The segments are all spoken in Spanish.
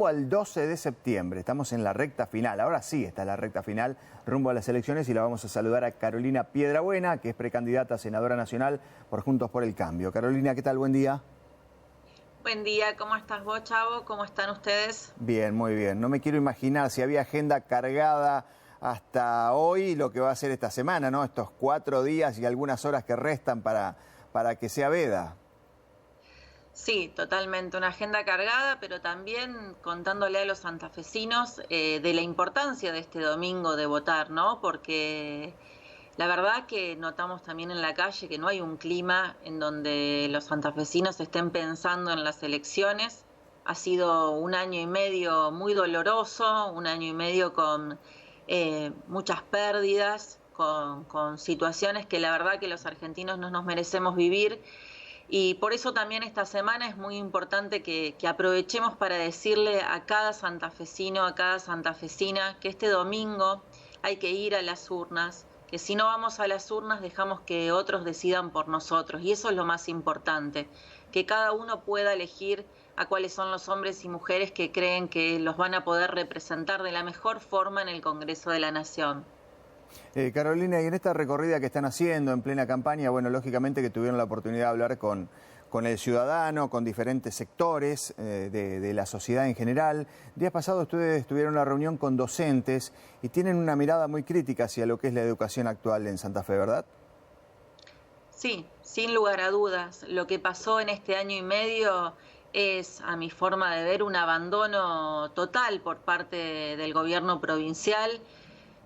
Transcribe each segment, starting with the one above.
rumbo al 12 de septiembre. Estamos en la recta final. Ahora sí está la recta final rumbo a las elecciones y la vamos a saludar a Carolina Piedrabuena, que es precandidata a senadora nacional por Juntos por el Cambio. Carolina, ¿qué tal? Buen día. Buen día, ¿cómo estás vos, Chavo? ¿Cómo están ustedes? Bien, muy bien. No me quiero imaginar si había agenda cargada hasta hoy lo que va a ser esta semana, ¿no? Estos 4 días y algunas horas que restan para que sea veda. Sí, totalmente, una agenda cargada, pero también contándole a los santafesinos de la importancia de este domingo de votar, ¿no? Porque la verdad que notamos también en la calle que no hay un clima en donde los santafesinos estén pensando en las elecciones. Ha sido un año y medio muy doloroso, un año y medio con muchas pérdidas, con situaciones que la verdad que los argentinos no nos merecemos vivir. Y por eso también esta semana es muy importante que aprovechemos para decirle a cada santafesino, a cada santafesina, que este domingo hay que ir a las urnas, que si no vamos a las urnas dejamos que otros decidan por nosotros. Y eso es lo más importante, que cada uno pueda elegir a cuáles son los hombres y mujeres que creen que los van a poder representar de la mejor forma en el Congreso de la Nación. Carolina, y en esta recorrida que están haciendo en plena campaña, bueno, lógicamente que tuvieron la oportunidad de hablar con el ciudadano, con diferentes sectores de la sociedad en general. Días pasados ustedes tuvieron una reunión con docentes y tienen una mirada muy crítica hacia lo que es la educación actual en Santa Fe, ¿verdad? Sí, sin lugar a dudas. Lo que pasó en este año y medio es, a mi forma de ver, un abandono total por parte del gobierno provincial.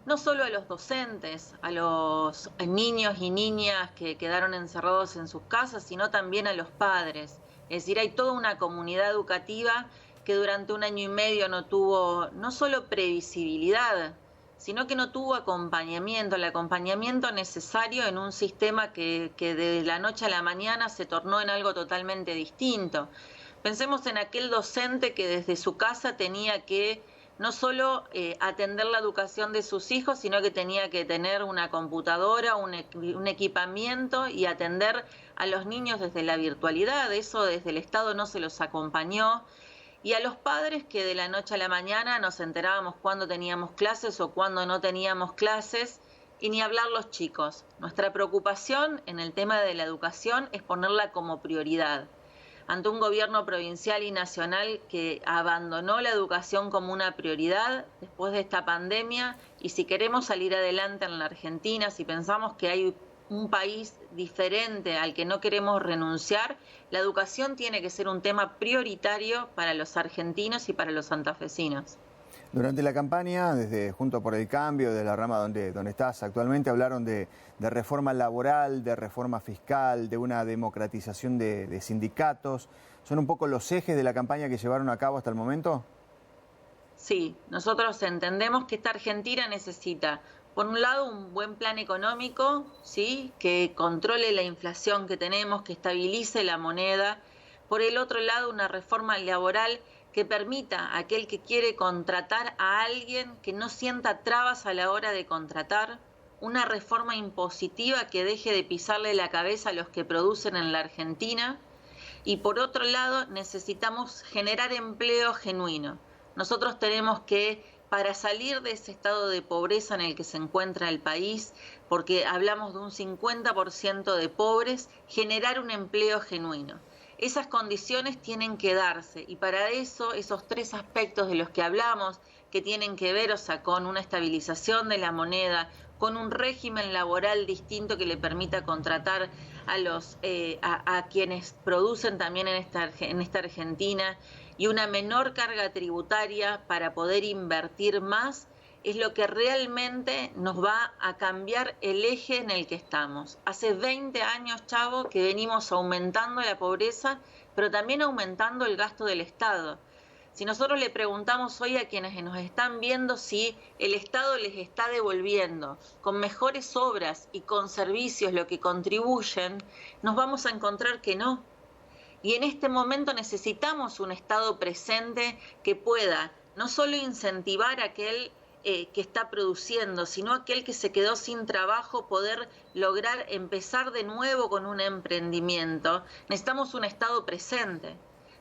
No solo a los docentes, a los niños y niñas que quedaron encerrados en sus casas, sino también a los padres. Es decir, hay toda una comunidad educativa que durante un año y medio no tuvo no solo previsibilidad, sino que no tuvo acompañamiento, el acompañamiento necesario en un sistema que de la noche a la mañana se tornó en algo totalmente distinto. Pensemos en aquel docente que desde su casa tenía que no solo atender la educación de sus hijos, sino que tenía que tener una computadora, un equipamiento y atender a los niños desde la virtualidad. Eso desde el Estado no se los acompañó. Y a los padres que de la noche a la mañana nos enterábamos cuándo teníamos clases o cuándo no teníamos clases, y ni hablar los chicos. Nuestra preocupación en el tema de la educación es ponerla como prioridad. Ante un gobierno provincial y nacional que abandonó la educación como una prioridad después de esta pandemia, y si queremos salir adelante en la Argentina, si pensamos que hay un país diferente al que no queremos renunciar, la educación tiene que ser un tema prioritario para los argentinos y para los santafesinos. Durante la campaña, desde Juntos por el Cambio, de la rama donde estás actualmente, hablaron de reforma laboral, de reforma fiscal, de una democratización de sindicatos. ¿Son un poco los ejes de la campaña que llevaron a cabo hasta el momento? Sí, nosotros entendemos que esta Argentina necesita, por un lado, un buen plan económico, ¿sí?, que controle la inflación que tenemos, que estabilice la moneda. Por el otro lado, una reforma laboral que permita a aquel que quiere contratar a alguien que no sienta trabas a la hora de contratar, una reforma impositiva que deje de pisarle la cabeza a los que producen en la Argentina, y por otro lado necesitamos generar empleo genuino. Nosotros tenemos que, para salir de ese estado de pobreza en el que se encuentra el país, porque hablamos de un 50% de pobres, generar un empleo genuino. Esas condiciones tienen que darse, y para eso esos 3 aspectos de los que hablamos, que tienen que ver, o sea, con una estabilización de la moneda, con un régimen laboral distinto que le permita contratar a quienes producen también en esta Argentina, y una menor carga tributaria para poder invertir más, es lo que realmente nos va a cambiar el eje en el que estamos. Hace 20 años, Chavo, que venimos aumentando la pobreza, pero también aumentando el gasto del Estado. Si nosotros le preguntamos hoy a quienes nos están viendo si el Estado les está devolviendo con mejores obras y con servicios lo que contribuyen, nos vamos a encontrar que no. Y en este momento necesitamos un Estado presente que pueda no solo incentivar a aquel que está produciendo, sino aquel que se quedó sin trabajo, poder lograr empezar de nuevo con un emprendimiento. Necesitamos un Estado presente.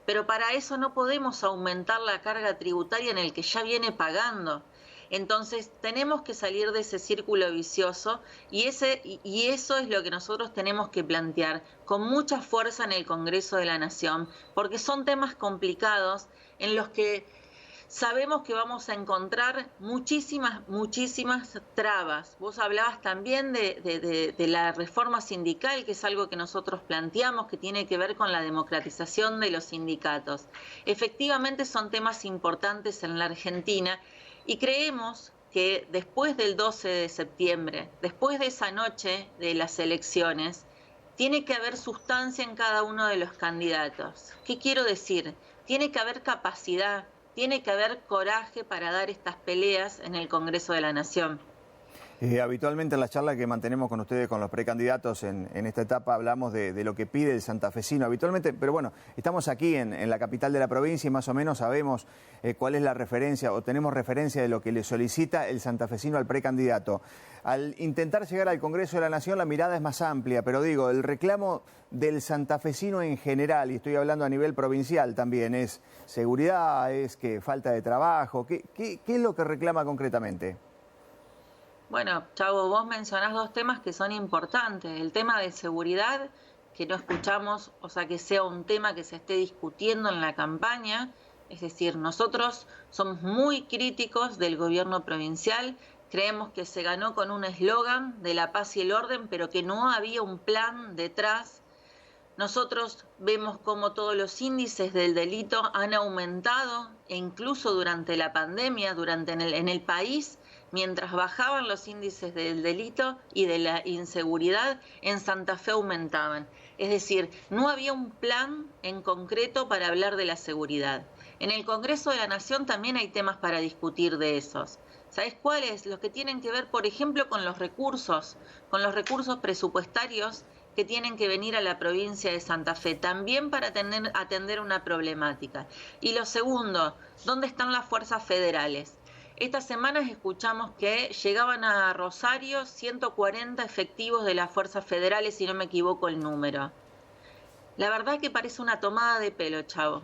pero para eso no podemos aumentar la carga tributaria en el que ya viene pagando. Entonces tenemos que salir de ese círculo vicioso y eso es lo que nosotros tenemos que plantear con mucha fuerza en el Congreso de la Nación, porque son temas complicados en los que sabemos que vamos a encontrar muchísimas trabas. Vos hablabas también de la reforma sindical, que es algo que nosotros planteamos, que tiene que ver con la democratización de los sindicatos. Efectivamente son temas importantes en la Argentina y creemos que después del 12 de septiembre, después de esa noche de las elecciones, tiene que haber sustancia en cada uno de los candidatos. ¿Qué quiero decir? Tiene que haber capacidad, tiene que haber coraje para dar estas peleas en el Congreso de la Nación. Habitualmente en las charlas que mantenemos con ustedes, con los precandidatos en esta etapa, hablamos de lo que pide el santafesino habitualmente, pero bueno, estamos aquí en la capital de la provincia y más o menos sabemos cuál es la referencia o tenemos referencia de lo que le solicita el santafesino al precandidato. Al intentar llegar al Congreso de la Nación la mirada es más amplia, pero digo, el reclamo del santafesino en general, y estoy hablando a nivel provincial también, es seguridad, es que falta de trabajo, ¿qué es lo que reclama concretamente? Bueno, Chavo, vos mencionás dos temas que son importantes. El tema de seguridad, que no escuchamos, o sea, que sea un tema que se esté discutiendo en la campaña. Es decir, nosotros somos muy críticos del gobierno provincial. Creemos que se ganó con un eslogan de la paz y el orden, pero que no había un plan detrás. Nosotros vemos cómo todos los índices del delito han aumentado, e incluso durante la pandemia, en el país, mientras bajaban los índices del delito y de la inseguridad, en Santa Fe aumentaban. Es decir, no había un plan en concreto para hablar de la seguridad. En el Congreso de la Nación también hay temas para discutir de esos. ¿Sabés cuáles? Los que tienen que ver, por ejemplo, con los recursos presupuestarios que tienen que venir a la provincia de Santa Fe, también para atender una problemática. Y lo segundo, ¿dónde están las fuerzas federales? Estas semanas escuchamos que llegaban a Rosario 140 efectivos de las fuerzas federales, si no me equivoco el número. La verdad que parece una tomada de pelo, Chavo.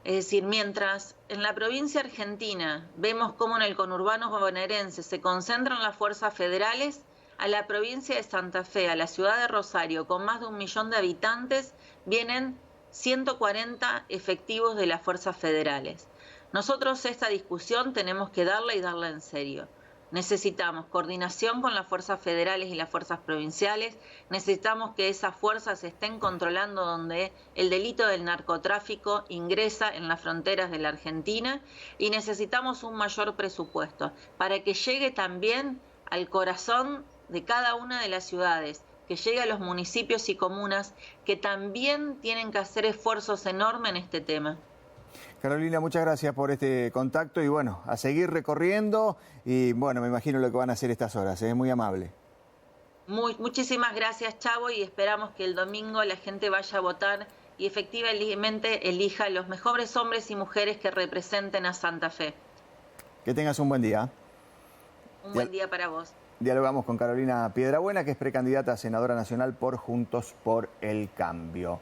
Es decir, mientras en la provincia argentina vemos cómo en el conurbano bonaerense se concentran las fuerzas federales, a la provincia de Santa Fe, a la ciudad de Rosario, con más de 1 millón de habitantes, vienen 140 efectivos de las fuerzas federales. Nosotros esta discusión tenemos que darla y darla en serio. Necesitamos coordinación con las fuerzas federales y las fuerzas provinciales, necesitamos que esas fuerzas estén controlando donde el delito del narcotráfico ingresa en las fronteras de la Argentina y necesitamos un mayor presupuesto para que llegue también al corazón de cada una de las ciudades, que llegue a los municipios y comunas que también tienen que hacer esfuerzos enormes en este tema. Carolina, muchas gracias por este contacto y bueno, a seguir recorriendo y bueno, me imagino lo que van a hacer estas horas, es muy amable. Muchísimas gracias, Chavo, y esperamos que el domingo la gente vaya a votar y efectivamente elija a los mejores hombres y mujeres que representen a Santa Fe. Que tengas un buen día. Un buen día para vos. Dialogamos con Carolina Piedrabuena, que es precandidata a senadora nacional por Juntos por el Cambio.